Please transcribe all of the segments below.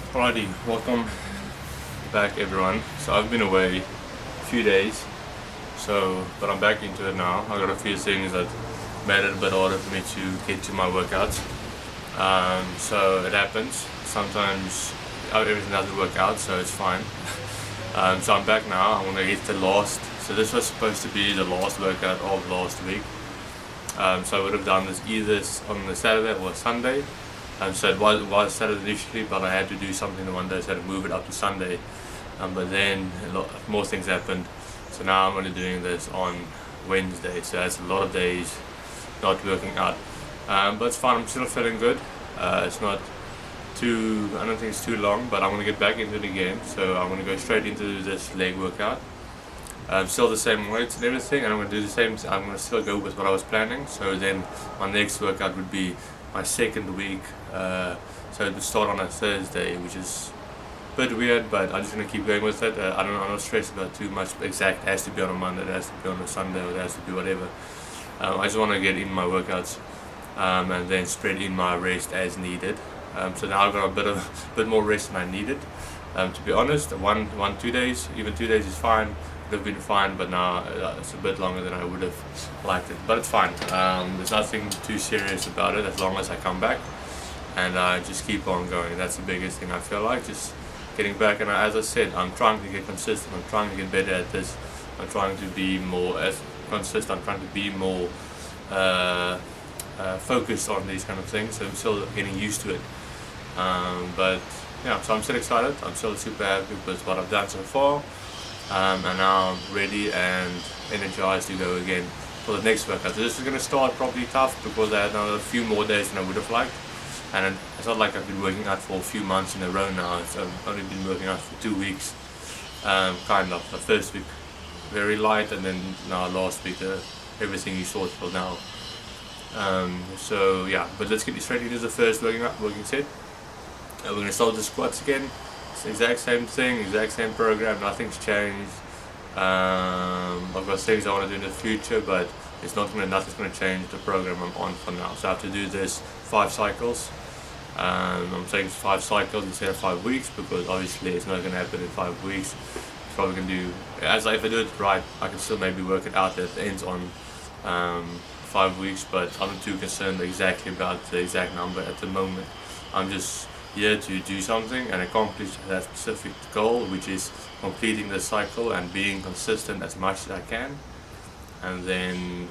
Alrighty, welcome back everyone. So I've been away a few days, but I'm back into it now. I got a few things that made it a bit harder for me to get to my workouts. So it happens. Sometimes everything doesn't work out, so it's fine. So I'm back now. I want to hit the last. So this was supposed to be the last workout of last week. So I would have done this either on the Saturday or Sunday. So it was Saturday initially, but I had to do something on Monday, so I had to move it up to Sunday. But then more things happened, so now I'm only doing this on Wednesday. So that's a lot of days not working out. But it's fine. I'm still feeling good. It's not too. I don't think it's too long, but I'm gonna get back into it again. So I'm gonna go straight into this leg workout. Still the same weights and everything, and I'm going to do the same. I'm going to still go with what I was planning. So then my next workout would be my second week. So to start on a Thursday, which is a bit weird, but I'm just going to keep going with it. I'm not stressed about too much. Exact it has to be on a Monday, it has to be on a Sunday, or it has to be whatever. I just want to get in my workouts and then spread in my rest as needed. So now I've got a bit more rest than I needed. To be honest, 2 days, even 2 days is fine. Would have been fine, but now it's a bit longer than I would have liked it. But it's fine. There's nothing too serious about it as long as I come back and I just keep on going. That's the biggest thing I feel like, just getting back. And as I said, I'm trying to get consistent. I'm trying to get better at this. I'm trying to be more as consistent. I'm trying to be more focused on these kind of things. So I'm still getting used to it. But yeah, so I'm still excited. I'm still super happy with what I've done so far. And now I'm ready and energized to go again for the next workout. So this is going to start probably tough because I had another few more days than I would have liked. And it's not like I've been working out for a few months in a row now. I've only been working out for 2 weeks, kind of. The first week very light, and then now last week everything you saw till now. So yeah, but let's get straight into the first working set. We're going to start with the squats again. It's the exact same thing, exact same program, nothing's changed. I've got things I want to do in the future, but nothing's going to change the program I'm on for now. So I have to do this 5 cycles. I'm saying 5 cycles instead of 5 weeks because obviously it's not going to happen in 5 weeks. It's probably going to do, if I do it right, I can still maybe work it out that it ends on 5 weeks, but I'm not too concerned exactly about the exact number at the moment. I'm just here to do something and accomplish that specific goal, which is completing the cycle and being consistent as much as I can, and then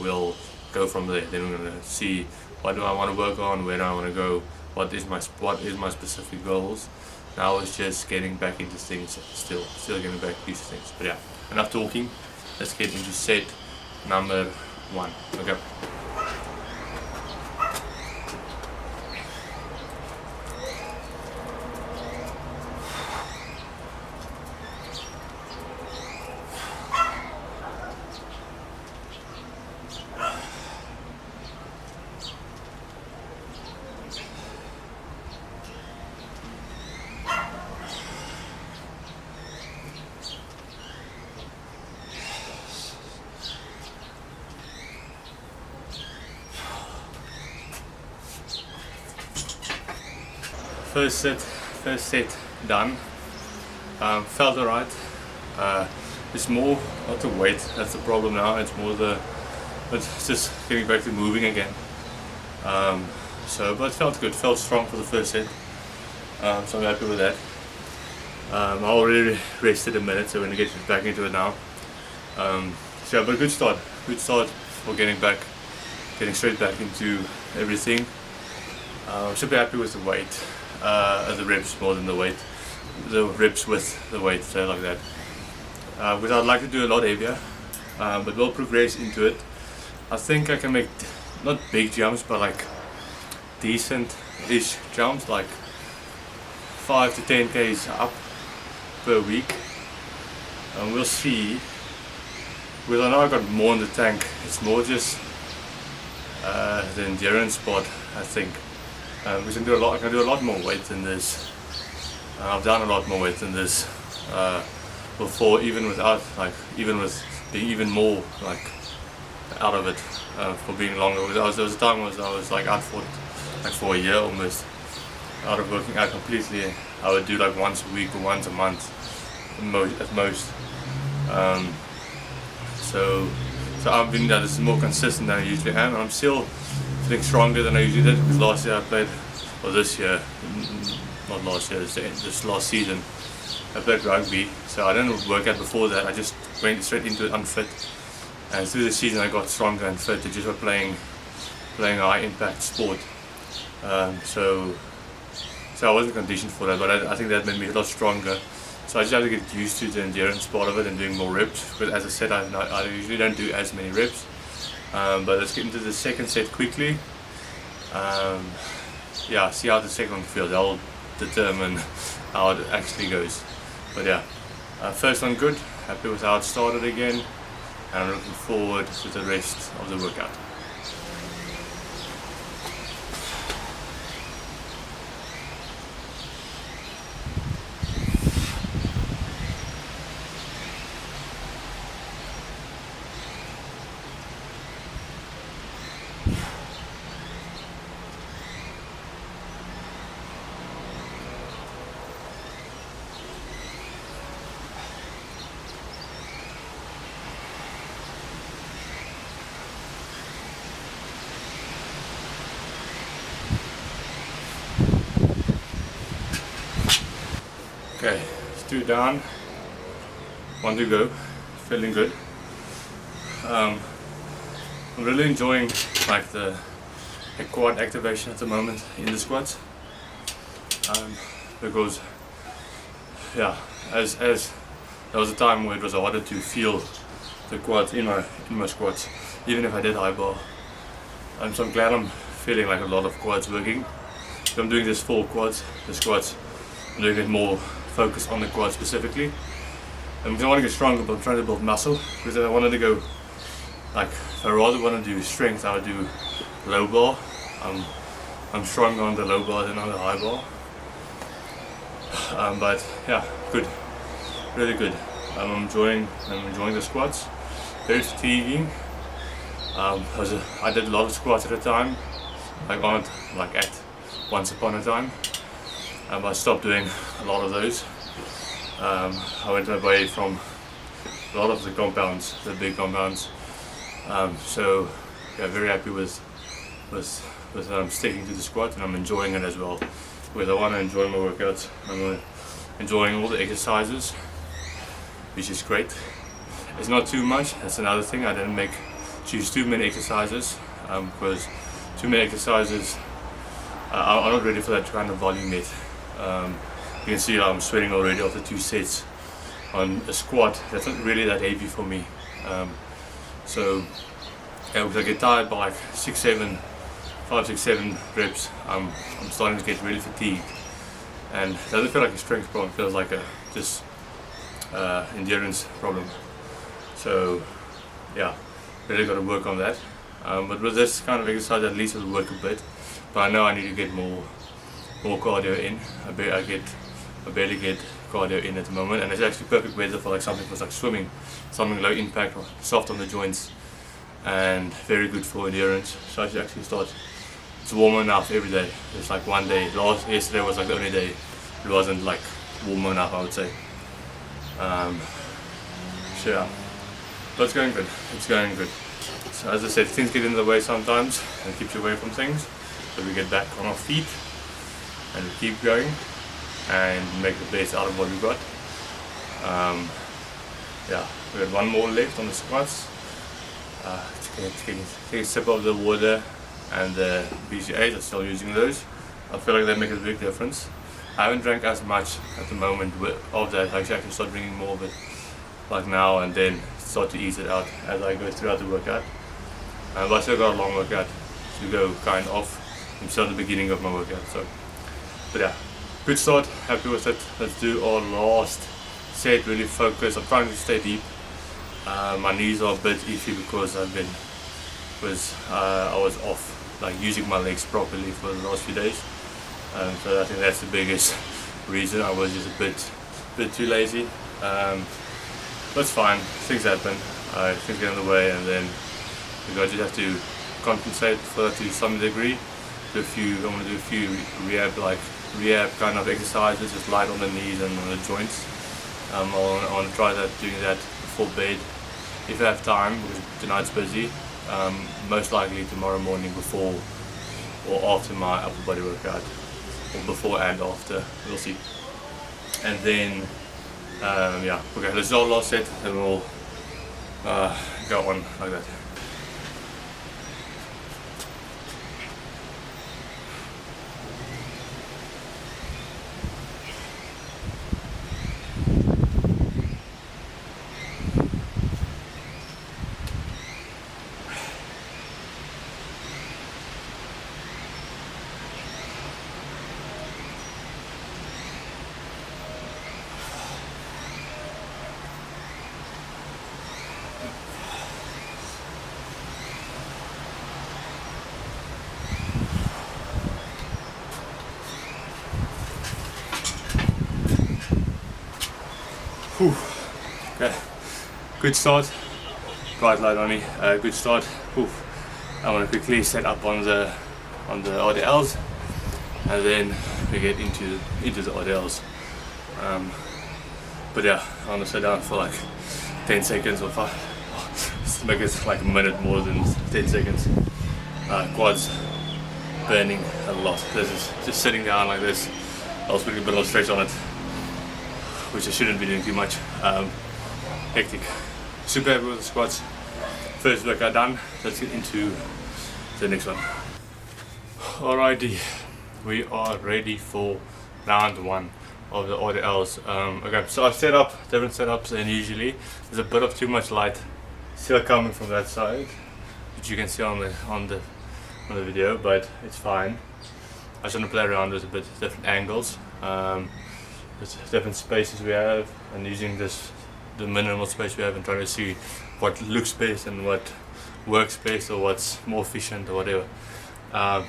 we'll go from there. Then we're going to see what do I want to work on, where do I want to go, what is my specific goals. Now it's just getting back into things, still getting back into things. But yeah, enough talking, let's get into set number 1. Okay. First set done. Felt alright. It's more not the weight that's the problem now. It's more it's just getting back to moving again. But it felt good. Felt strong for the first set. So I'm happy with that. I already rested a minute, so we're gonna get back into it now. But a good start. Good start for getting straight back into everything. Should be happy with the weight. The reps more than the weight. The reps with the weight, so like that. Which I'd like to do a lot heavier, but we'll progress into it. I think I can make not big jumps, but like decent-ish jumps, like 5 to 10 k's up per week. And we'll see. Because I know I got more in the tank. It's more just the endurance part, I think. I can do a lot more weight than this. I've done a lot more weight than this before, even with being even more out of it for being longer. There was a time I was like out for a year almost. out of working out completely. I would do like once a week or once a month at most. Um, so I've been this is more consistent than I usually am, and I'm still feeling stronger than I usually did, because last year I played, or this year, not last year, this last season, I played rugby, so I didn't work out before that. I just went straight into it unfit, and through the season I got stronger and fit just by playing a high impact sport. So I wasn't conditioned for that, but I think that made me a lot stronger. So I just have to get used to the endurance part of it and doing more reps, because as I said, I usually don't do as many reps. But let's get into the second set quickly. Yeah, see how the second one feels. That'll determine how it actually goes. But yeah, first one good. Happy with how it started again, and I'm looking forward to the rest of the workout. Okay, it's 2 down, 1 to go, feeling good. I'm really enjoying like the quad activation at the moment in the squats, because yeah, as there was a time where it was harder to feel the quads in my squats, even if I did high bar. So I'm glad I'm feeling like a lot of quads working. So I'm doing this full quads, the squats. I'm doing it more focused on the quad specifically. And I want to get stronger, but I'm trying to build muscle, because if I wanted to go, like, if I rather want to do strength, I would do low bar. I'm stronger on the low bar than on the high bar. But yeah, good, really good. I'm enjoying the squats. Very fatiguing. I did a lot of squats at a time, like at once upon a time. I stopped doing a lot of those. I went away from a lot of the compounds, the big compounds. So yeah, very happy with sticking to the squat, and I'm enjoying it as well. Because I want to enjoy my workouts. I'm enjoying all the exercises, which is great. It's not too much. That's another thing. I didn't choose too many exercises, because too many exercises, I'm not ready for that kind of volume yet. You can see I'm sweating already after 2 sets on a squat. That's not really that heavy for me. So yeah, because I get tired by like 5, 6, 7 reps, I'm starting to get really fatigued, and it doesn't feel like a strength problem. It feels like a just endurance problem. So yeah, really got to work on that. But with this kind of exercise, at least it'll work a bit. But I know I need to get more cardio in. I barely get cardio in at the moment, and it's actually perfect weather for like something for like swimming, something low impact, or soft on the joints, and very good for endurance. So I should actually start. It's warm enough every day. It's like one day. Yesterday was like the only day it wasn't like warm enough, I would say. So yeah, but it's going good. It's going good. So as I said, things get in the way sometimes and keeps you away from things. So we get back on our feet and we keep going and make the best out of what we got. Yeah, we got one more left on the squats. Take a sip of the water and the BCAAs. I'm still using those. I feel like they make a big difference. I haven't drank as much at the moment of that. I should actually start drinking more of it like now, and then start to ease it out as I go throughout the workout. But I still got a long workout to go, kind of. I'm still at the beginning of my workout, so. But yeah, good start, happy with it. Let's do our last set, really focus. I'm trying to stay deep. My knees are a bit iffy because I was off, like using my legs properly for the last few days. So I think that's the biggest reason. I was just a bit too lazy. That's fine, things happen, things get in the way, and then you just have to compensate for that to some degree. I'm going to do a few rehab like rehab kind of exercises, just light on the knees and on the joints. I want to try doing that before bed if I have time, because tonight's busy. Most likely tomorrow morning before or after my upper body workout, or before and after, we'll see. And then yeah, okay, let's do our last set and we'll go on like that. Whew. Okay, good start. Bright light on me. Good start. Whew. I want to quickly set up on the RDLs, and then we get into the RDLs. But yeah, I want to sit down for like 10 seconds or 5. Just make it like a minute more than 10 seconds. Quads burning a lot. This is just sitting down like this. I was putting a bit of stretch on it, which I shouldn't be doing too much. Hectic. Super happy with the squats. First workout done. Let's get into the next one. Alrighty, we are ready for round 1 of the RDLs. Okay, so I've set up different setups than usually. There's a bit of too much light still coming from that side, which you can see on the video, but it's fine. I just want to play around with a bit different angles. There's different spaces we have, and using the minimal space we have, and trying to see what looks best and what works best, or what's more efficient or whatever.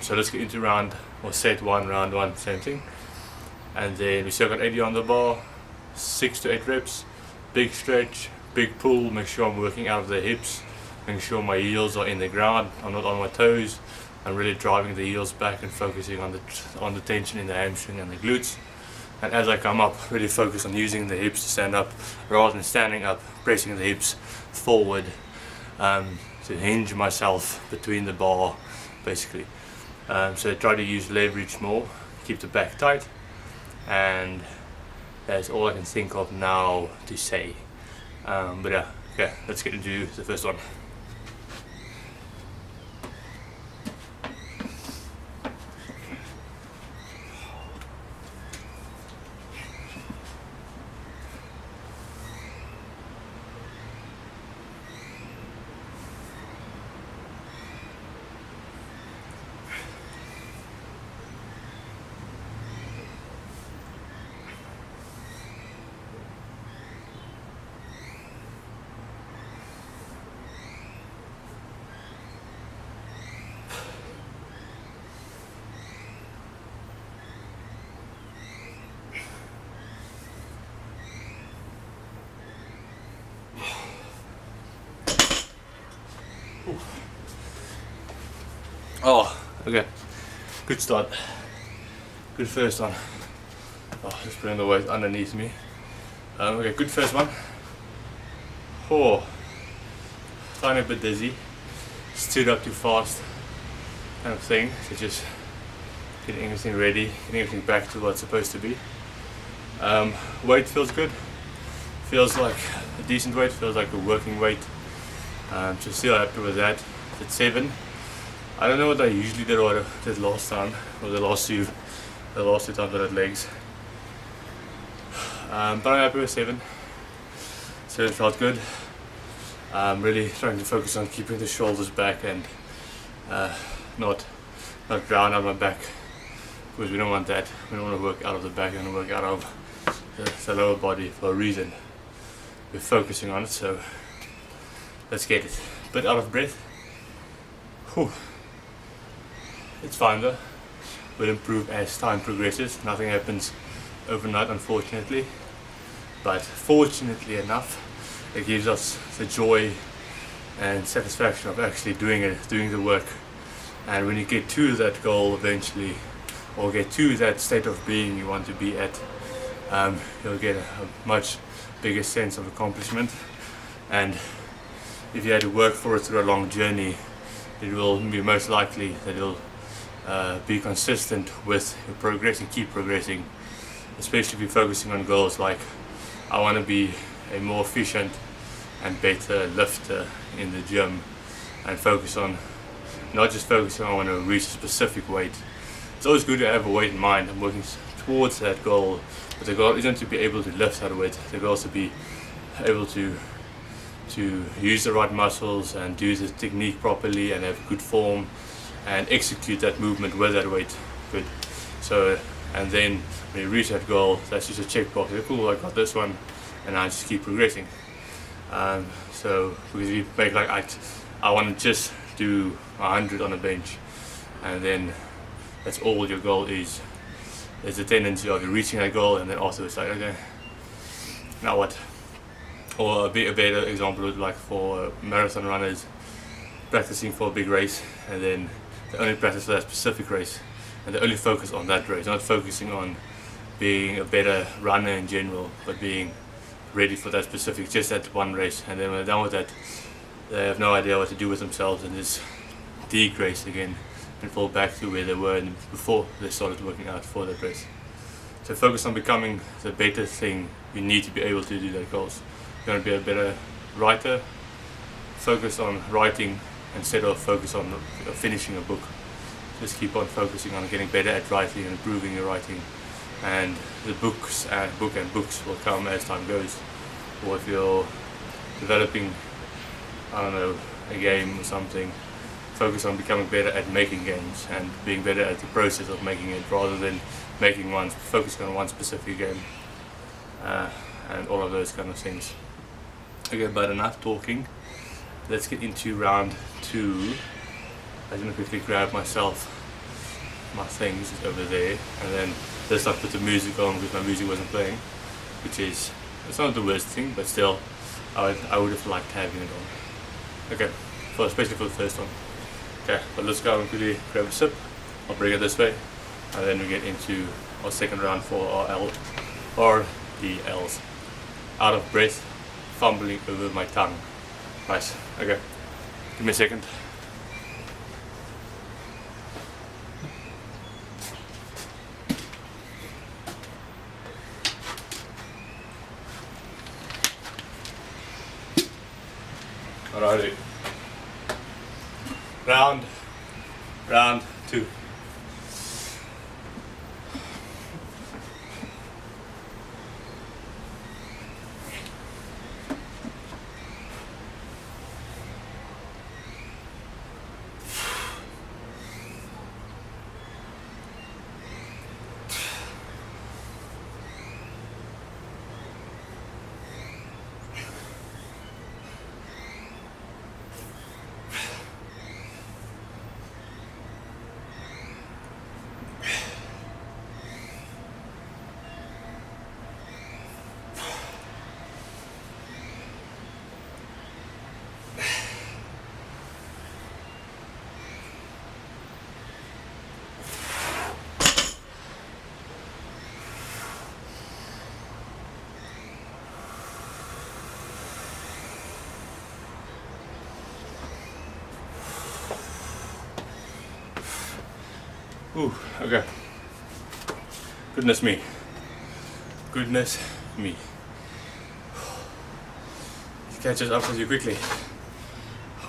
So let's get into set 1, round 1, same thing. And then we still got 80 on the bar, 6 to 8 reps, big stretch, big pull, make sure I'm working out of the hips, making sure my heels are in the ground, I'm not on my toes. I'm really driving the heels back and focusing on the tension in the hamstring and the glutes. And as I come up, really focus on using the hips to stand up rather than standing up, pressing the hips forward to hinge myself between the bar, basically. So try to use leverage more, keep the back tight, and that's all I can think of now to say. But yeah, okay, let's get into the first one. Oh, okay. Good start. Good first one. Oh, just putting the weight underneath me. Okay, good first one. Oh, tiny bit dizzy. Stood up too fast, kind of thing. So just getting everything ready, getting everything back to what it's supposed to be. Weight feels good. Feels like a decent weight. Feels like a working weight. So still happy with that. It's 7. I don't know what I usually did or did last time, or the last two times I did legs. But I'm happy with 7. So it felt good. I'm really trying to focus on keeping the shoulders back and not ground on my back, because we don't want that. We don't want to work out of the back, we want to work out of the lower body for a reason. We're focusing on it, so let's get it. Bit out of breath. Whew. It's fine though. Will improve as time progresses. Nothing happens overnight, unfortunately, but fortunately enough, it gives us the joy and satisfaction of actually doing the work. And when you get to that goal eventually, or get to that state of being you want to be at, you'll get a much bigger sense of accomplishment. And if you had to work for it through a long journey, it will be most likely that you'll be consistent with your progress and keep progressing, especially if you're focusing on goals like, I want to be a more efficient and better lifter in the gym, and focus on not just focusing on I want to reach a specific weight. It's always good to have a weight in mind. I'm working towards that goal, but the goal isn't to be able to lift that weight. The goal is to be able to use the right muscles and do the technique properly and have good form and execute that movement with that weight good. So, and then when you reach that goal, that's just a checkbox. Like, cool, I got this one, and I just keep progressing. So because you make like I want to just do 100 on a bench, and then that's all your goal is. There's a tendency of you reaching that goal, and then also it's like, okay, now what? Or a better example would like for marathon runners practicing for a big race, and then they only practice for that specific race, and they only focus on that race, not focusing on being a better runner in general, but being ready for that specific, just that one race. And then when they're done with that, they have no idea what to do with themselves and just degrade again and fall back to where they were before they started working out for that race. So focus on becoming the better thing you need to be able to do that goals. You want to be a better writer, focus on writing instead of focus on finishing a book. Just keep on focusing on getting better at writing and improving your writing, and the books will come as time goes. Or if you're developing, I don't know, a game or something, focus on becoming better at making games and being better at the process of making it, rather than focusing on one specific game, and all of those kind of things. Okay, but enough talking. Let's get into round 2. I'm gonna quickly grab my things over there, and then this I put the music on because my music wasn't playing, it's not the worst thing, but still I would have liked having it on. Okay, especially for the first one. Okay, but let's go and quickly grab a sip. I'll bring it this way, and then we get into our second round for our RDLs. Out of breath, fumbling over my tongue. Nice. Okay, give me a second. Alrighty. Round 2. Ooh, okay. Goodness me. It catches up with you quickly.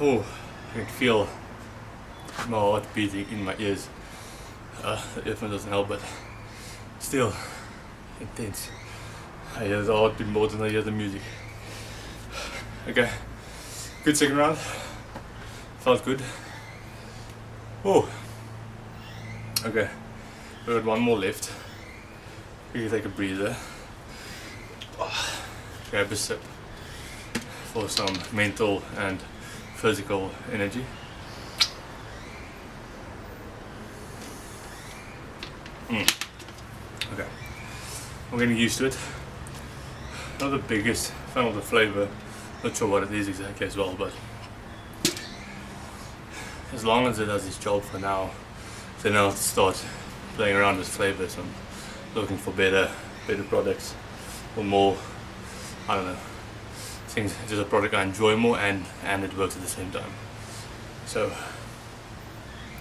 Oh, I can feel my heart beating in my ears. The earphone doesn't help, but still intense. I hear the heartbeat more than I hear the music. Okay, good second round. Felt good. Oh. Okay, we got one more left. We can take a breather. Grab a sip for some mental and physical energy. Okay, I'm getting used to it. Not the biggest fan of the flavor. Not sure what it is exactly as well, but as long as it does its job for now, then I'll start playing around with flavors and looking for better products or more, I don't know, things, just a product I enjoy more and it works at the same time. So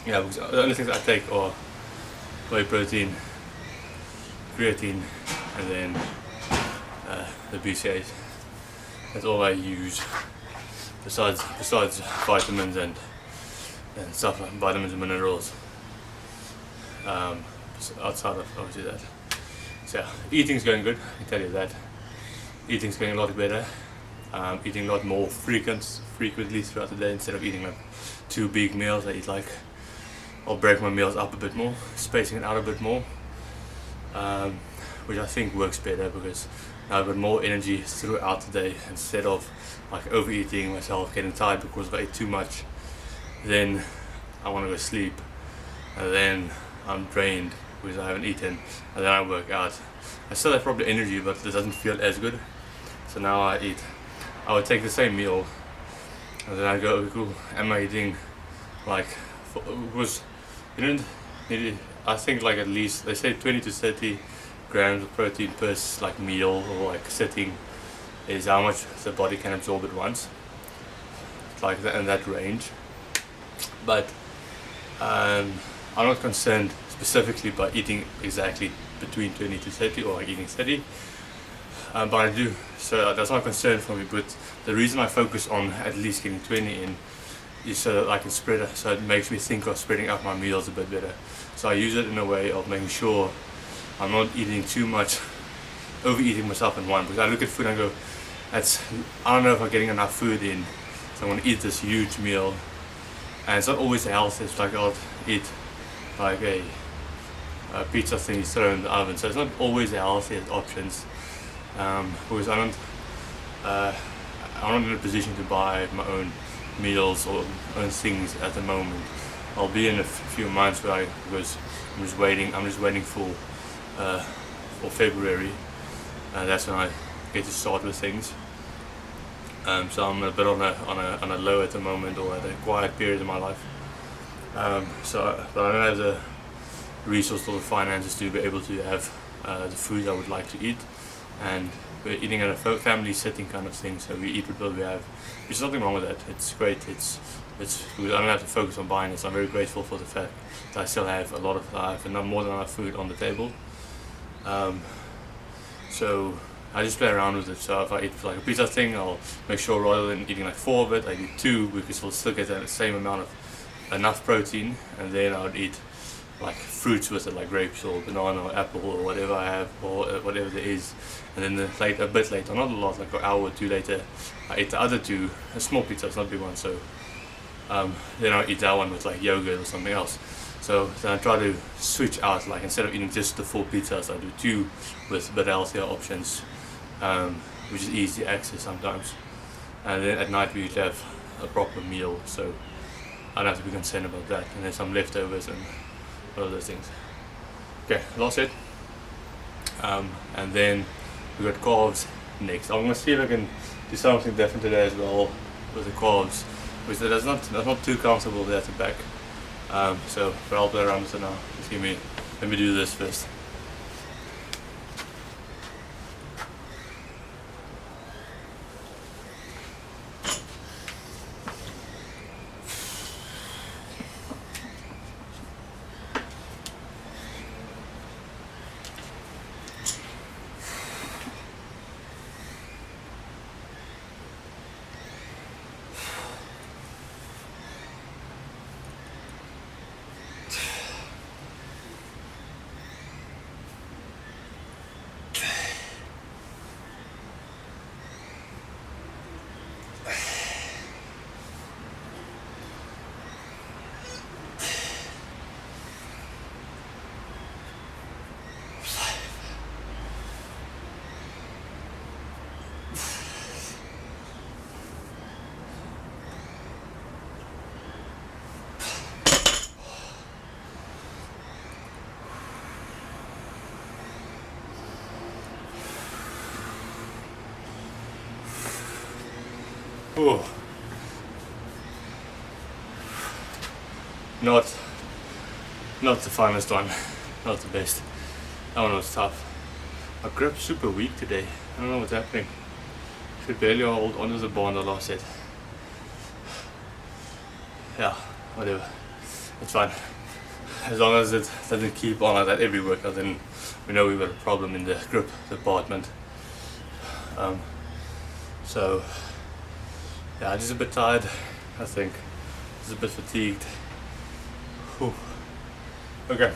yeah, because the only things I take are whey protein, creatine, and then the BCAAs. That's all I use besides vitamins and stuff like vitamins and minerals, outside of obviously that. So yeah, eating's going good, I can tell you that. Eating's going a lot better. Eating a lot more frequently throughout the day. Instead of eating like 2 big meals, I eat like, I'll break my meals up a bit more, spacing it out a bit more, which I think works better because now I've got more energy throughout the day instead of like overeating myself, getting tired because if I ate too much, then I want to go sleep, and then I'm drained because I haven't eaten, and then I work out. I still have probably energy, but it doesn't feel as good. So now I eat. I would take the same meal, and then I go, okay, cool, am I eating like, because you don't need, I think like at least, they say 20 to 30 grams of protein per like meal or like sitting is how much the body can absorb at once. It's like that, in that range. But I'm not concerned specifically by eating exactly between 20 to 30 or like eating 30. But I do, so that's not a concern for me. But the reason I focus on at least getting 20 in is so that I can spread it, so it makes me think of spreading out my meals a bit better. So I use it in a way of making sure I'm not eating too much, overeating myself in one. Because I look at food and I go, I don't know if I'm getting enough food in, so I'm going to eat this huge meal. And it's not always healthy. It's like I'll eat like a pizza thing you throw in the oven. So it's not always the healthiest options. Because I'm not in a position to buy my own meals or own things at the moment. I'll be in a few months because I'm just waiting for February, and that's when I get to start with things. So I'm a bit on a low at the moment, or at a quiet period in my life. But I don't have the resource or the finances to be able to have the food I would like to eat. And we're eating at a family setting kind of thing, so we eat with what we have. There's nothing wrong with that. It's great. It's I don't have to focus on buying it. So I'm very grateful for the fact that I still have I have more than enough food on the table. So I just play around with it. So if I eat like a pizza thing, I'll make sure rather than eating like 4 of it, I eat 2 because I'll still get the same amount of enough protein, and then I would eat like fruits with it, like grapes or banana or apple or whatever I have, or whatever there is. And then a bit later, not a lot, like an hour or 2 later, I eat the other 2, a small pizza, it's not a big one, so then I eat that one with like yogurt or something else. So then I try to switch out, like instead of eating just the 4 pizzas, I do 2 with a bit healthier options, which is easy access sometimes. And then at night we usually have a proper meal, so I don't have to be concerned about that. And then some leftovers and all those things. Okay, last set. And then we got carbs next. I'm gonna see if I can do something different today as well with the carbs, because that's not too comfortable there at the back. But I'll play around with it now. Just let me do this first. Ooh. Not the funnest one. not the best. That one was tough. My grip's super weak today. I don't know what's happening. Could barely hold onto the bar on the last set. Yeah, whatever. It's fine. As long as it doesn't keep on like that every workout, then we know we've got a problem in the grip department. So yeah, just a bit tired, I think. Just a bit fatigued. Whew. Okay.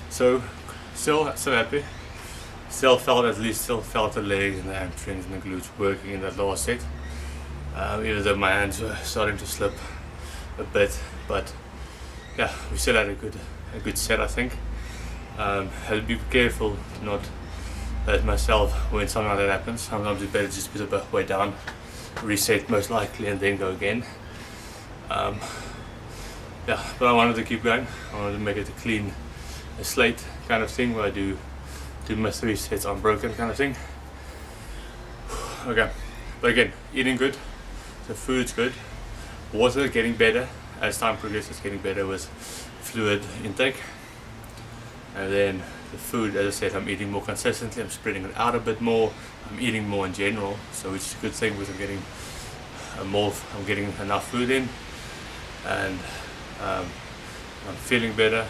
So still happy. Still felt the legs and the hamstrings and the glutes working in that lower set. Even though my hands were starting to slip a bit, but yeah, we still had a good set, I think. Have to be careful to not hurt myself when something like that happens. Sometimes it's better just put a bit way down, reset most likely, and then go again. Yeah, but I wanted to keep going. I wanted to make it a slate kind of thing where I do my 3 sets unbroken kind of thing. Okay, but again, eating good, the food's good, water getting better as time progresses, getting better with fluid intake, and then the food, as I said, I'm eating more consistently, I'm spreading it out a bit more, I'm eating more in general, so which is a good thing because I'm getting enough food in, and I'm feeling better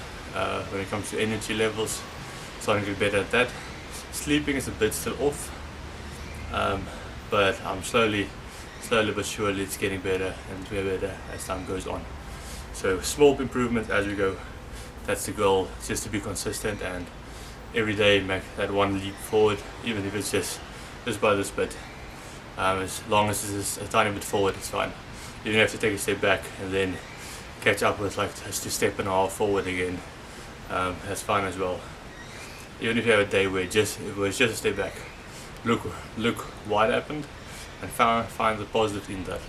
when it comes to energy levels, starting to get better at that. Sleeping is a bit still off, but I'm slowly but surely it's getting better and better as time goes on. So small improvements as we go. That's the goal, just to be consistent and every day make that one leap forward, even if it's just by this bit. As long as it's a tiny bit forward, it's fine. You don't have to take a step back and then catch up with like just a step and a half forward again. That's fine as well. Even if you have a day where it was just a step back, look why it happened and find the positive in that.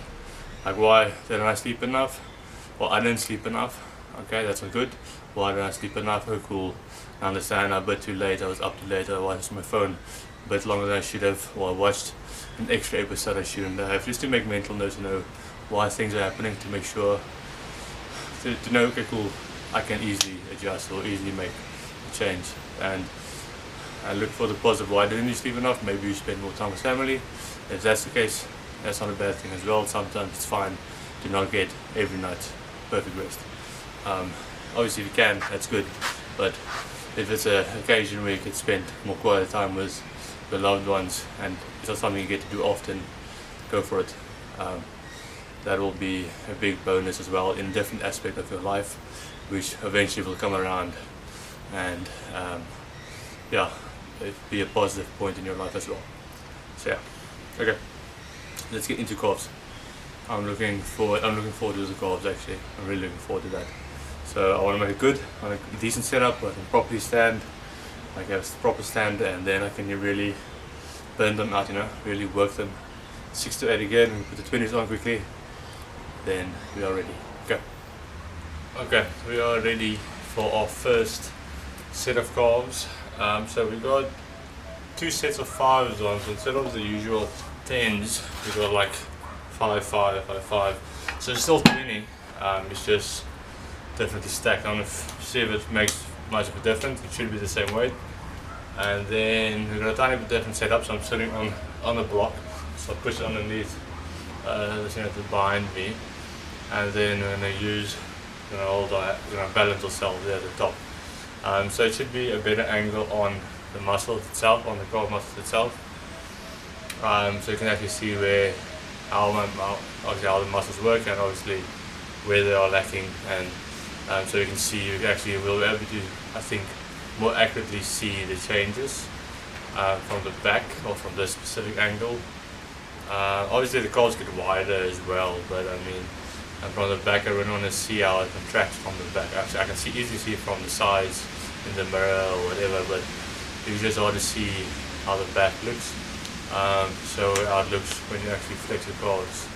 Like, why didn't I sleep enough? Well, I didn't sleep enough. Okay, that's not good. Why didn't I sleep enough? Oh, cool. I understand. I'm a bit too late. I was up too late. I watched my phone a bit longer than I should have. Or I watched an extra episode I shouldn't have. Just to make mental notes to know why things are happening. To make sure to know, okay, cool, I can easily adjust or easily make a change. And look for the positive. Why didn't you sleep enough? Maybe you spend more time with family. If that's the case, that's not a bad thing as well. Sometimes it's fine to not get every night perfect rest. Obviously if you can, that's good, but if it's an occasion where you can spend more quality time with the loved ones and it's not something you get to do often, go for it. That will be a big bonus as well in different aspect of your life, which eventually will come around and yeah, it'll be a positive point in your life as well. So yeah, okay, let's get into calves. I'm looking forward to the calves actually. I'm really looking forward to that. So I want to make it good, I want a decent setup where I can properly stand, I have a proper stand, and then I can really burn them out, really work them. 6 to 8 again, and put the 20s on quickly, then we are ready. Okay, we are ready for our first set of calves. So we got 2 sets of 5s on, so instead of the usual 10s, we got like 5, 5, 5, 5. So it's still 20, it's just differently stacked. I don't know see if it makes much of a difference. It should be the same weight. And then we've got a tiny bit different setup, so I'm sitting on the block, so I push it underneath the thing that's behind me, and then I'm going to use balance ourselves there at the top. So it should be a better angle on the muscle itself, on the calf muscle itself. So you can actually see how the muscles work, and obviously where they are lacking, and so you can see, you actually will be able to, I think, more accurately see the changes from the back or from this specific angle. Obviously the calves get wider as well, but I mean, and from the back I really want to see how it contracts from the back. Actually, I can easily see from the sides in the mirror or whatever, but it's just hard to see how the back looks. So how it looks when you actually flex the calves,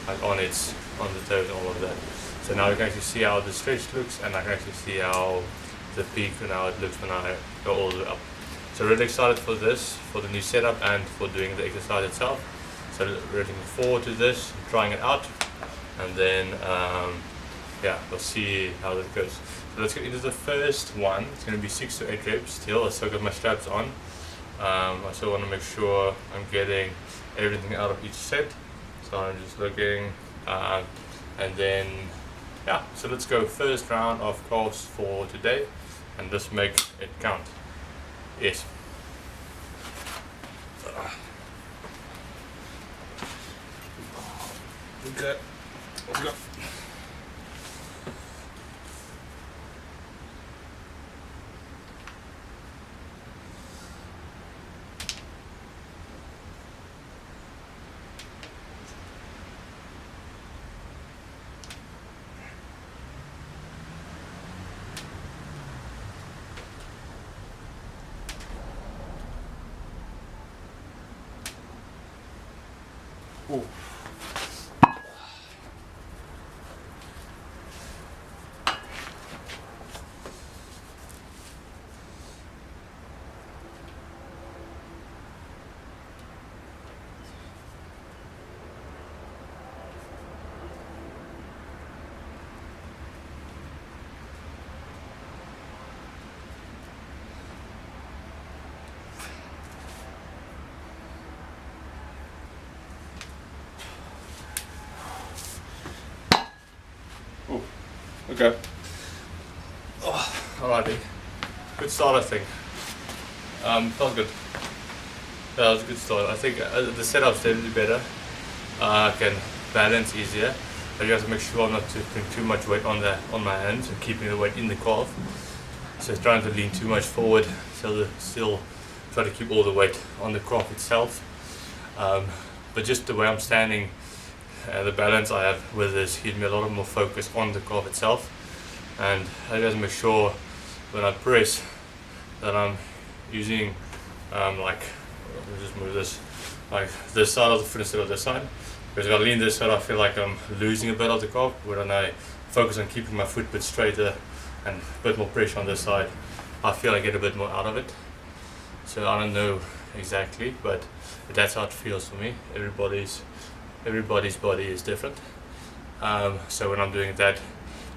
like on the toes and all of that. So now you can actually see how the stretch looks, and I can actually see how the peak and how it looks when I go all the way up. So really excited for this, for the new setup and for doing the exercise itself. So really looking forward to this, trying it out, and then yeah, we'll see how that goes. So let's get into the first one. It's going to be 6 to 8 reps still. I still got my straps on. I still want to make sure I'm getting everything out of each set. So I'm just looking, and then yeah. So let's go first round of calves for today, and just make it count. Yes. Okay. Let's go. Ooh. Okay. Oh, alrighty. Good start, I think. Felt good. That was a good start. I think the setup's definitely better. I can balance easier, but you have to make sure I'm not putting too much weight on my hands and keeping the weight in the calf. So trying to lean too much forward, still try to keep all the weight on the calf itself. But just the way I'm standing, the balance I have with this gives me a lot more focus on the calf itself, and I just make sure when I press that I'm using let me just move this, like this side of the foot instead of this side, because if I lean this side I feel like I'm losing a bit of the calf, when I focus on keeping my foot a bit straighter and a bit more pressure on this side, I feel I get a bit more out of it. So I don't know exactly, but that's how it feels for me. Everybody's body is different. So when I'm doing that,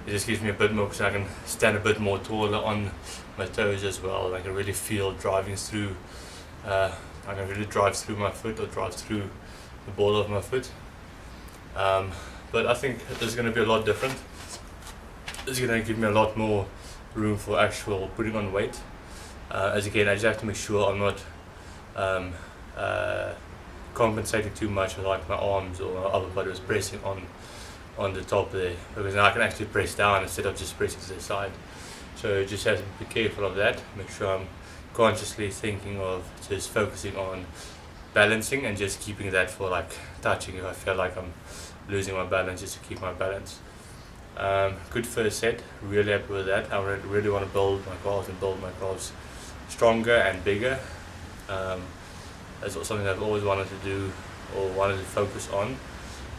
it just gives me a bit more, because I can stand a bit more taller on my toes as well. I can really feel driving through, I can really drive through my foot or drive through the ball of my foot. But I think this is going to be a lot different. It's going to give me a lot more room for actual putting on weight. As again, I just have to make sure I'm not compensating too much with like my arms or my upper body was pressing on the top there, because now I can actually press down instead of just pressing to the side. So just have to be careful of that. Make sure I'm consciously thinking of just focusing on balancing and just keeping that for like touching if I feel like I'm losing my balance, just to keep my balance. Good first set, really happy with that. I really want to build my calves and build my calves stronger and bigger. That's something I've always wanted to do or wanted to focus on,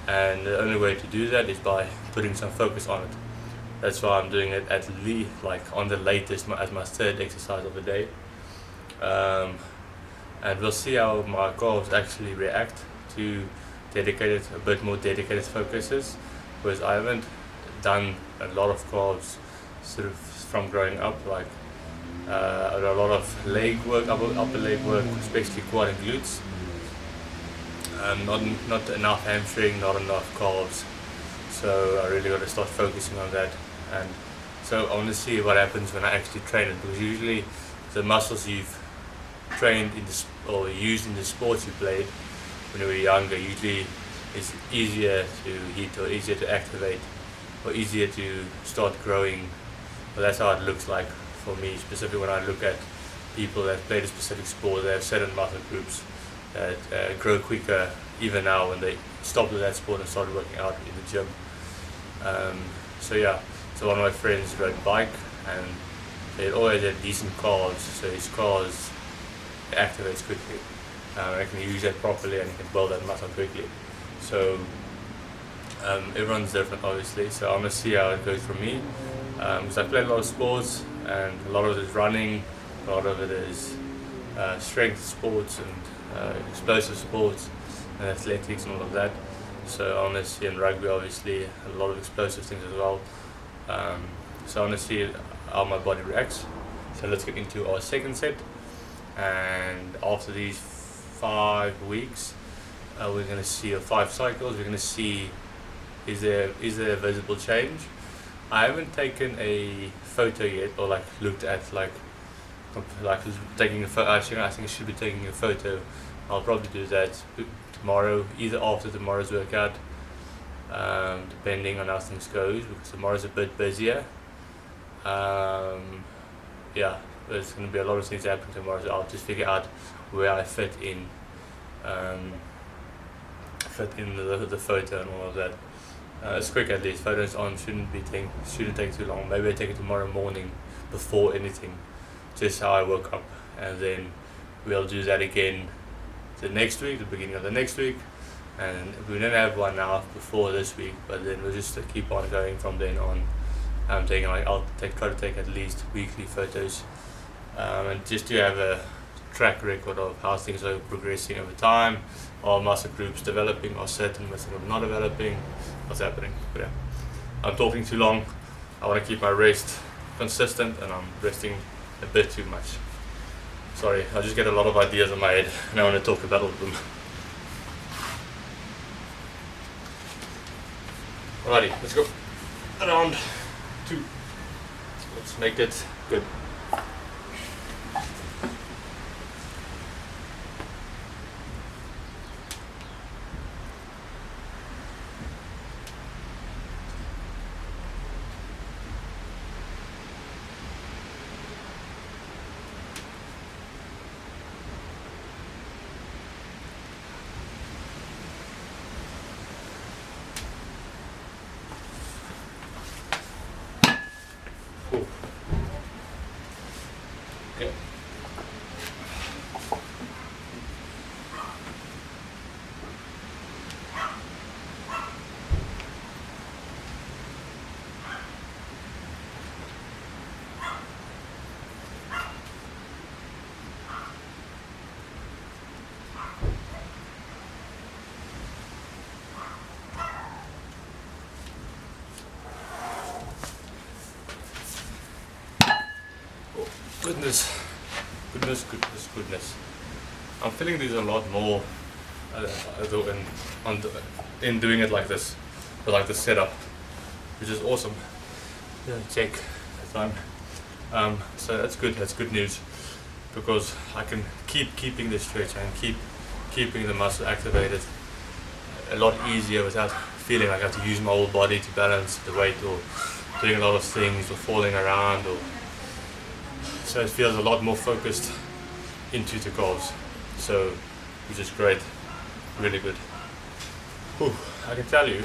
and the only way to do that is by putting some focus on it. That's why I'm doing it at least like on the latest as my third exercise of the day. And we'll see how my calves actually react to a bit more dedicated focuses, because I haven't done a lot of calves sort of from growing up, like a lot of leg work, upper leg work, especially quad and glutes. Not enough hamstring, not enough calves. So I really got to start focusing on that. And so I want to see what happens when I actually train it, because usually the muscles you've trained in or used in the sports you played when you were younger usually is easier to hit or easier to activate or easier to start growing. But that's how it looks like for me, specifically when I look at people that played a specific sport. They have certain muscle groups that grow quicker even now when they stopped with that sport and started working out in the gym. So yeah, so one of my friends rode a bike and they always had decent calves, so his calves activates quickly. I can use that properly and you can build that muscle quickly. So everyone's different obviously, so I'm going to see how it goes for me, because I play a lot of sports and a lot of it is running, a lot of it is strength sports and explosive sports and athletics and all of that. So honestly, in rugby obviously a lot of explosive things as well. So honestly, how my body reacts. So let's get into our second set, and after these 5 weeks, we're going to see 5 cycles. We're going to see is there a visible change. I haven't taken a photo yet, or like looked at like taking a photo. Actually, I think I should be taking a photo. I'll probably do that tomorrow, either after tomorrow's workout, depending on how things goes, because tomorrow's a bit busier. Yeah, there's going to be a lot of things happening tomorrow, so I'll just figure out where I fit in the photo and all of that. It's quick at least. Photos on shouldn't take too long. Maybe I take it tomorrow morning before anything, just how I woke up, and then we'll do that again the next week, the beginning of the next week, and we don't have one now before this week, but then we'll just keep on going from then on. I'll try to take at least weekly photos, and just to have a track record of how things are progressing over time. Are muscle groups developing, or certain muscle groups not developing, what's happening. But yeah, I'm talking too long. I want to keep my rest consistent, and I'm resting a bit too much. Sorry, I just get a lot of ideas in my head and I want to talk about all of them. Alrighty, let's go. Round 2. Let's make it good. Okay. Goodness. I'm feeling these a lot more in doing it like this, with like the setup, which is awesome. Yeah, check the time. So that's good. That's good news, because I can keeping the stretch and keeping the muscle activated a lot easier without feeling like I have to use my whole body to balance the weight, or doing a lot of things, or falling around, or so it feels a lot more focused into the calves, so which is great, really good. Whew, I can tell you,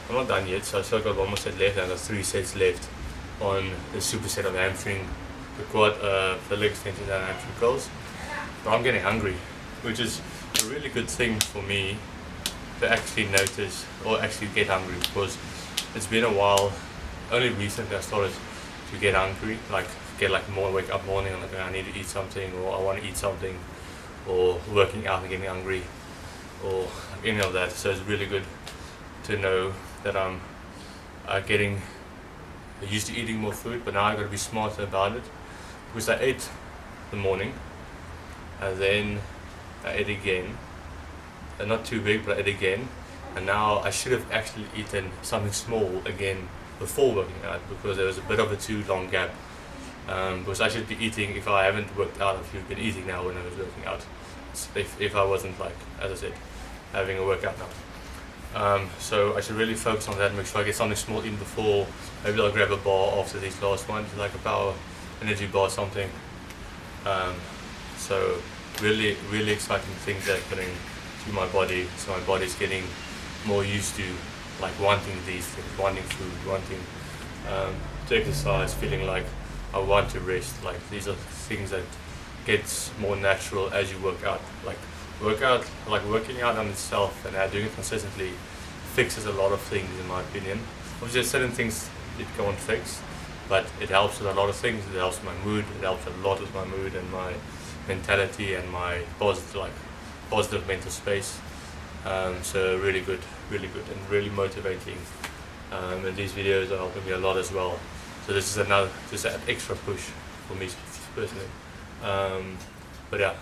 I'm not done yet, so I've still got one more set left, and I've got 3 sets left on the superset of hamstring, the quad, the leg extensions and hamstring curls. But I'm getting hungry, which is a really good thing for me to actually notice, or actually get hungry, because it's been a while. Only recently I started to get hungry, wake up morning and like, I need to eat something, or I want to eat something, or working out and getting hungry, or any of that. So it's really good to know that I'm getting used to eating more food, but now I've got to be smarter about it, because I ate the morning, and then I ate again, and not too big, but I ate again, and now I should have actually eaten something small again before working out, because there was a bit of a too long gap. Because I should be eating, if I haven't worked out, I should have been eating now when I was working out, if I wasn't, like, as I said, having a workout now. So I should really focus on that, make sure I get something small in before. Maybe I'll grab a bar after these last ones, like a power energy bar or something. So really exciting things happening to my body, so my body's getting more used to like wanting these things, wanting food, wanting to exercise, feeling like I want to rest. Like these are things that gets more natural as you work out. Working out on itself and doing it consistently fixes a lot of things, in my opinion. Obviously there's certain things it can't fix, but it helps with a lot of things. It helps my mood, it helps a lot with my mood and my mentality and my positive mental space. So really good and really motivating. And these videos are helping me a lot as well. So this is just an extra push for me personally. But yeah,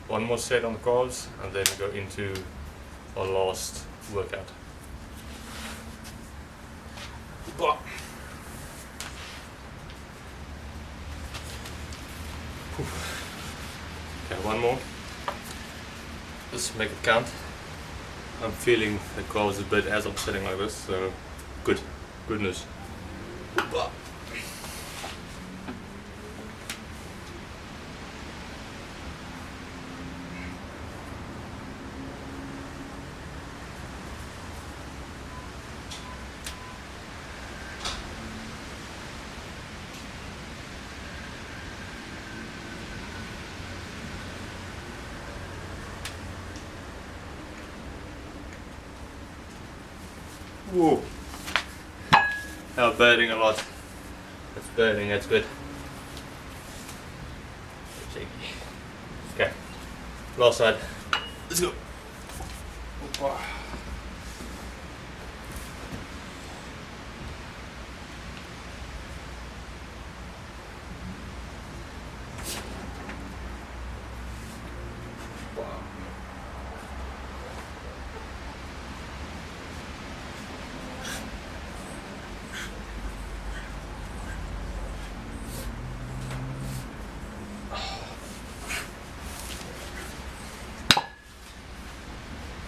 one more set on the calves and then go into our last workout. Okay, one more. Let's make it count. I'm feeling the calves a bit as I'm sitting like this, so good news. Whoa. Now burning a lot. It's burning, that's good. Shaky. Okay. Last side. Let's go.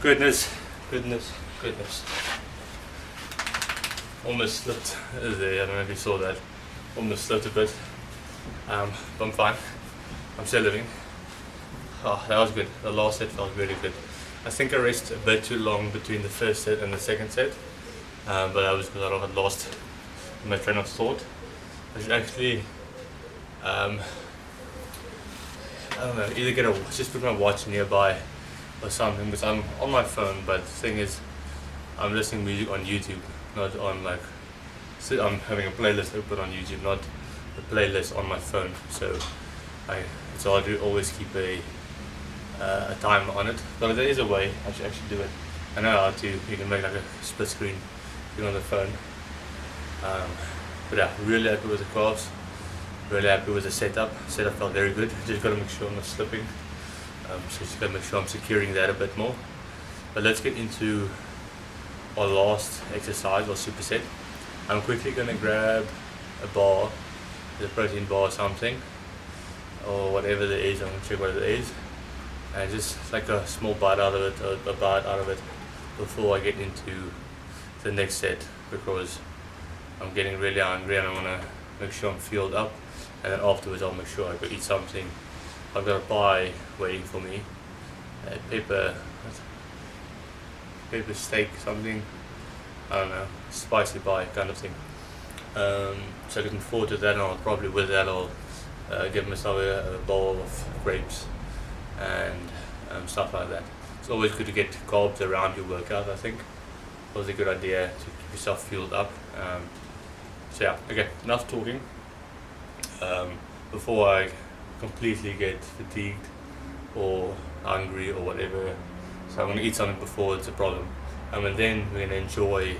Goodness. Almost slipped there, I don't know if you saw that. Almost slipped a bit. But I'm fine. I'm still living. Oh, that was good. The last set felt really good. I think I rested a bit too long between the first set and the second set. But that was because I had lost my train of thought. I should actually I don't know, either just put my watch nearby or something, because I'm on my phone, but the thing is I'm listening to music on YouTube, not on I'm having a playlist open on YouTube, not a playlist on my phone, so it's hard to always keep a timer on it, but there is a way I should actually do it. I know how to, you can make like a split screen thing on the phone. But yeah, really happy with the calves, really happy with the setup. Setup felt very good, just gotta make sure I'm not slipping. So just gotta make sure I'm securing that a bit more. But let's get into our last exercise or superset. I'm quickly gonna grab a bar, a protein bar or something, or whatever there is. I'm gonna check what it is, and just like a small bite out of it, or a bite out of it, before I get into the next set, because I'm getting really hungry and I wanna make sure I'm fueled up, and then afterwards I'll make sure I go eat something. I've got a pie waiting for me, a pepper steak something, I don't know, spicy pie kind of thing. So looking forward to that, and I'll probably with that I'll give myself a bowl of grapes and stuff like that. It's always good to get carbs around your workout, I think. Always a good idea to keep yourself fueled up. So yeah, okay, enough talking. Before I completely get fatigued or hungry or whatever, so I'm going to eat something before it's a problem, and then we're going to enjoy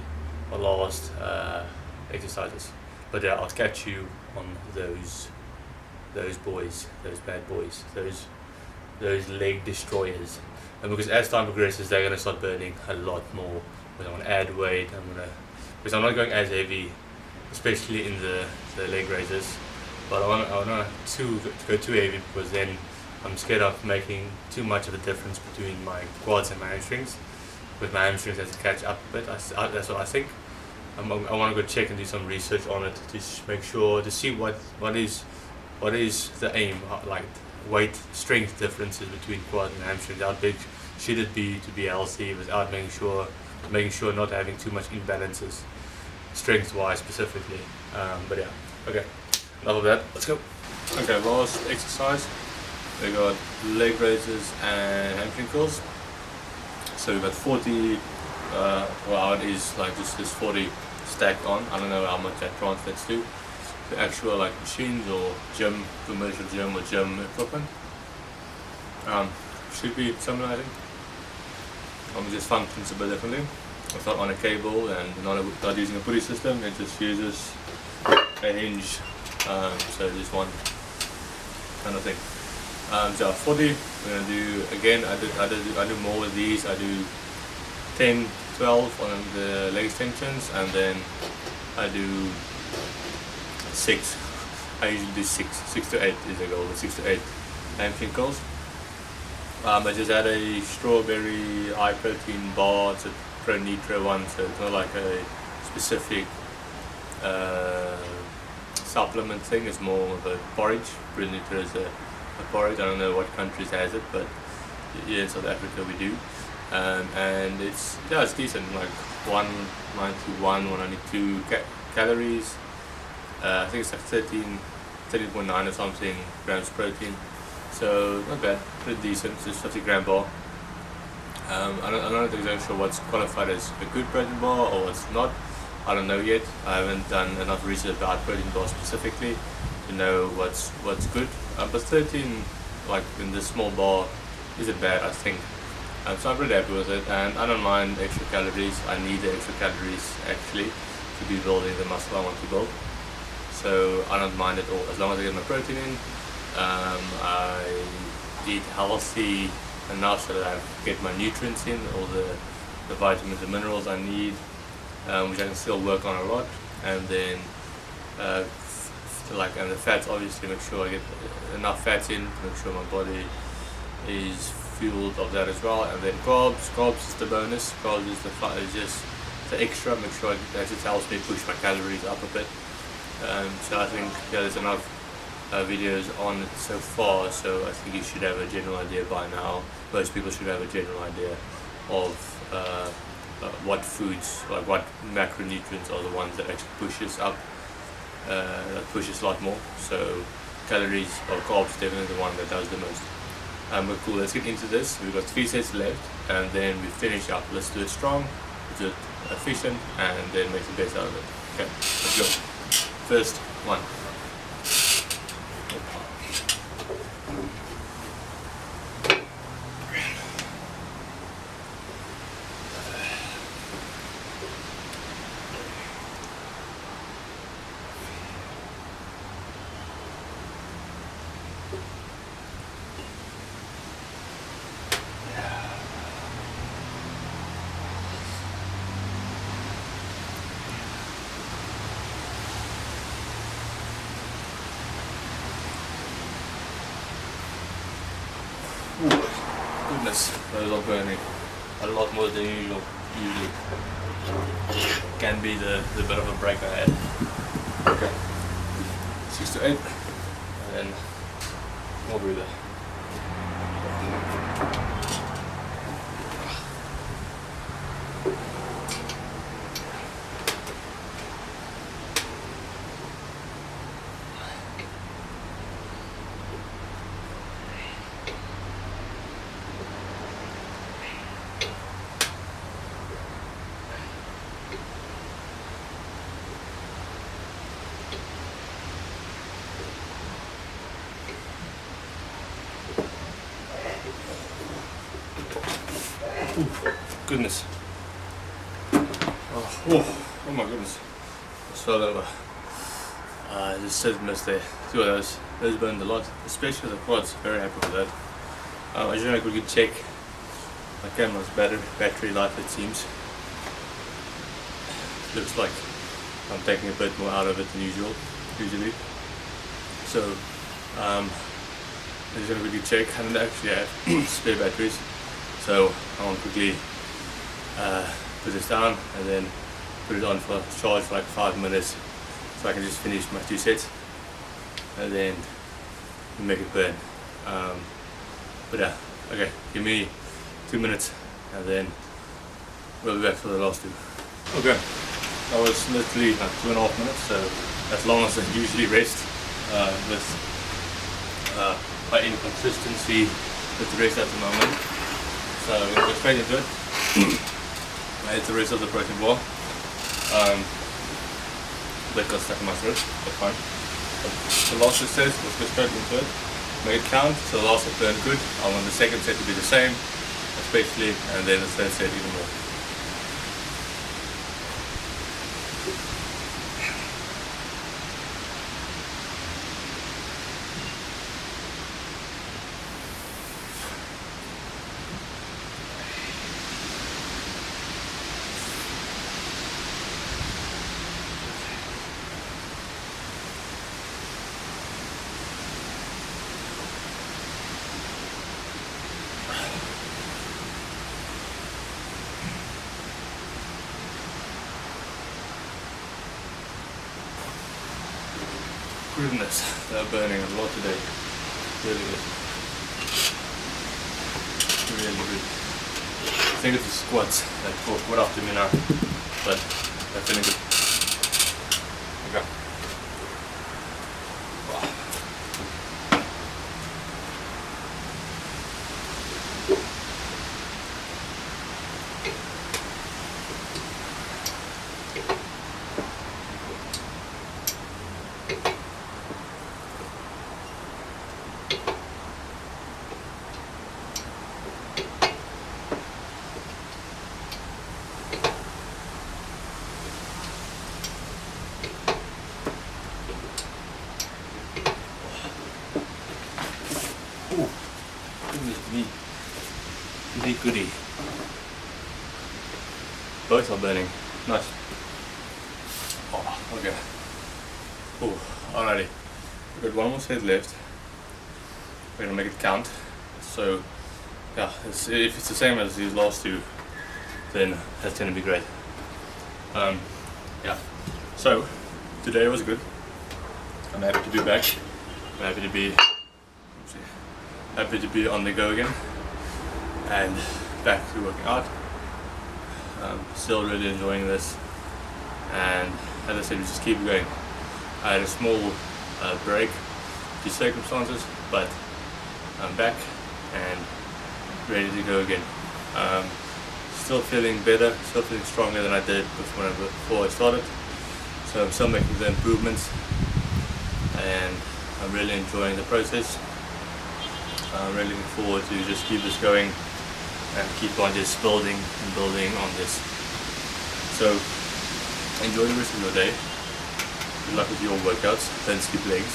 our last exercises. But yeah, I'll catch you on those boys, those bad boys, those leg destroyers. And because as time progresses, they're going to start burning a lot more. Because I'm going to add weight, because I'm not going as heavy, especially in the leg raises. But I want to go too heavy, because then I'm scared of making too much of a difference between my quads and my hamstrings. With my hamstrings has to catch up a bit. That's what I think. I want to go check and do some research on it to make sure, to see what is the aim, like weight strength differences between quad and hamstrings. How big should it be to be healthy, without making sure not having too much imbalances, strength wise specifically. But yeah, okay. Enough of that, let's go. Okay, last exercise. We got leg raises and hamstring curls. So we've got 40, well it is like just this 40 stacked on. I don't know how much that translates to. The actual like machines or gym, commercial gym or gym equipment. Should be similar, I think. Just functions a bit differently. It's not on a cable and not using a pulley system, it just uses a hinge, so just one kind of thing. So 40, we're gonna do again. I do more with these. I do 10, 12 on the leg extensions, and then I do 6. I usually do 6 to 8 is the goal. 6 to 8 hamstring curls. I just had a strawberry high protein bar. It's a Pro Nitro one, so it's not like a specific supplement thing. It's more of a porridge. Pro Nitro is a porridge. I don't know what countries has it, but here in South Africa we do. And it's decent, like 191, 192 calories. I think it's like 13.9 or something grams protein. So not bad, pretty decent. It's just 50-gram bar. I'm not exactly sure what's qualified as a good protein bar or what's not. I don't know yet. I haven't done enough research about protein bars specifically to know what's good. But 13, like in this small bar, isn't bad, I think. So I'm pretty happy with it, and I don't mind extra calories. I need the extra calories actually to be building the muscle I want to build. So I don't mind at all as long as I get my protein in. I eat healthy enough so that I get my nutrients in, all the vitamins and minerals I need, which I can still work on a lot. And then and the fats, obviously make sure I get enough fats in to make sure my body is fueled of that as well. And then carbs is the bonus. Carbs is just the extra. Make sure that just helps me push my calories up a bit. So I think there's enough videos on it so far, so I think you should have a general idea by now. Most people should have a general idea of what foods, like what macronutrients are the ones that actually pushes up, that pushes a lot more. So calories or carbs definitely the one that does the most. But cool, let's get into this. We've got 3 sets left, and then we finish up. Let's do it strong, do it efficient, and then make the best out of it. Okay, let's go. First one. Goodness, those are burning a lot more than usual. Usually can be the bit of a break I had. Okay, 6 to 8, and then more breather. Goodness. Oh my goodness. I just fell over. Just said missed there. See what those burned a lot, especially the quads. Very happy with that. I just want to quickly check my camera's battery life, it seems. Looks like I'm taking a bit more out of it than usually. So I'm just going to quickly check. I don't actually have spare batteries, so I want to quickly put this down and then put it on for charge for like 5 minutes, so I can just finish my 2 sets and then make it burn. But yeah, okay, give me 2 minutes and then we'll be back for the last 2. Okay, that was literally like 2.5 minutes, so as long as I usually rest with my inconsistency with the rest at the moment. So I'm going to go straight into it. I ate the rest of the protein bar. That got stuck in my throat, but fine. But the last 2 sets, let's go straight into it. Make it count, so the last set burned good. I want the second set to be the same, especially, and then the third set even more. goodness, they're burning a lot today. Really good. Really good. I think it's the squats that talk what after me now, but they're feeling good. Okay. Wow. Ooh, goodness me. Goody goody. Both are burning. Nice. Oh, okay. Oh, alrighty. We've got one more set left. We're gonna make it count. So, yeah, if it's the same as these last two, then that's gonna be great. Yeah. So, today was good. I'm happy to be back. I'm happy to be on the go again and back to working out. Still really enjoying this, and as I said, we just keep going. I had a small break due to circumstances, but I'm back and ready to go again. Still feeling better, still feeling stronger than I did before I started. So I'm still making the improvements, and I'm really enjoying the process. I'm really looking forward to just keep this going and keep on just building and building on this. So enjoy the rest of your day. Good luck with your workouts. Don't skip legs.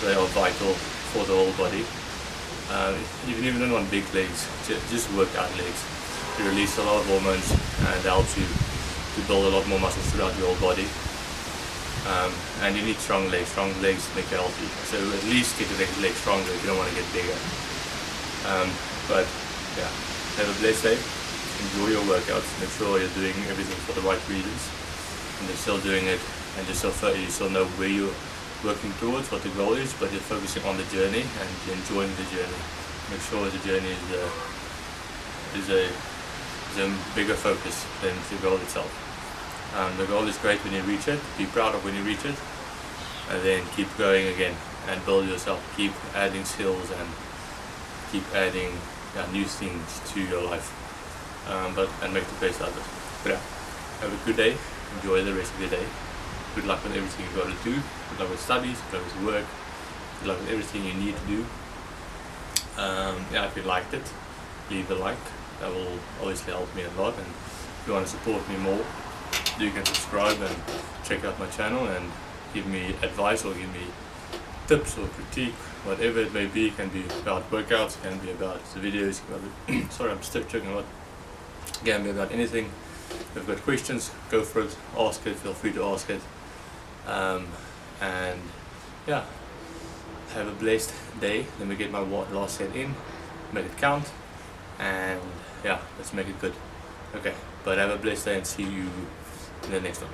They are vital for the whole body. Even if you don't want big legs, just work out legs. You release a lot of hormones and it helps you to build a lot more muscles throughout your whole body. And you need strong legs. Strong legs make you healthy. So at least get your legs stronger if you don't want to get bigger. But yeah, have a blessed day. Enjoy your workouts. Make sure you're doing everything for the right reasons, and you're still doing it, and you still know where you're working towards, what the goal is, but you're focusing on the journey and you're enjoying the journey. Make sure the journey is a bigger focus than the goal itself. The goal is great when you reach it. Be proud of when you reach it, and then keep going again and build yourself. Keep adding skills and keep adding new things to your life, and make the best out of it. But yeah, have a good day. Enjoy the rest of your day. Good luck with everything you've got to do. Good luck with studies. Good luck with work. Good luck with everything you need to do. Yeah, if you liked it, leave a like. That will obviously help me a lot. And if you want to support me more, you can subscribe and check out my channel and give me advice or give me tips or critique, whatever it may be. It can be about workouts, it can be about the videos, sorry, I'm still choking a lot. It can be about anything. If you've got questions, go for it, ask it, feel free to ask it. And yeah, have a blessed day. Let me get my last set in, make it count, and yeah, let's make it good. Okay, but have a blessed day and see you in the next one.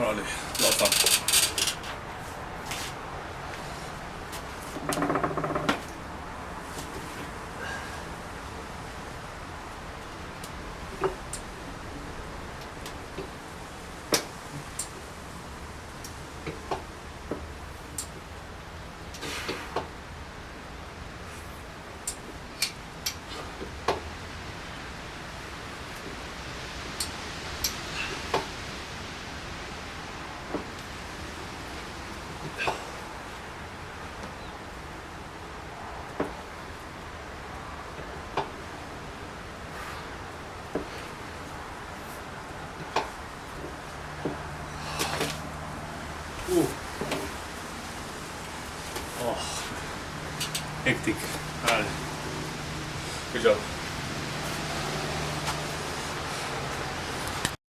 Alrighty, last one. hectic. Good job.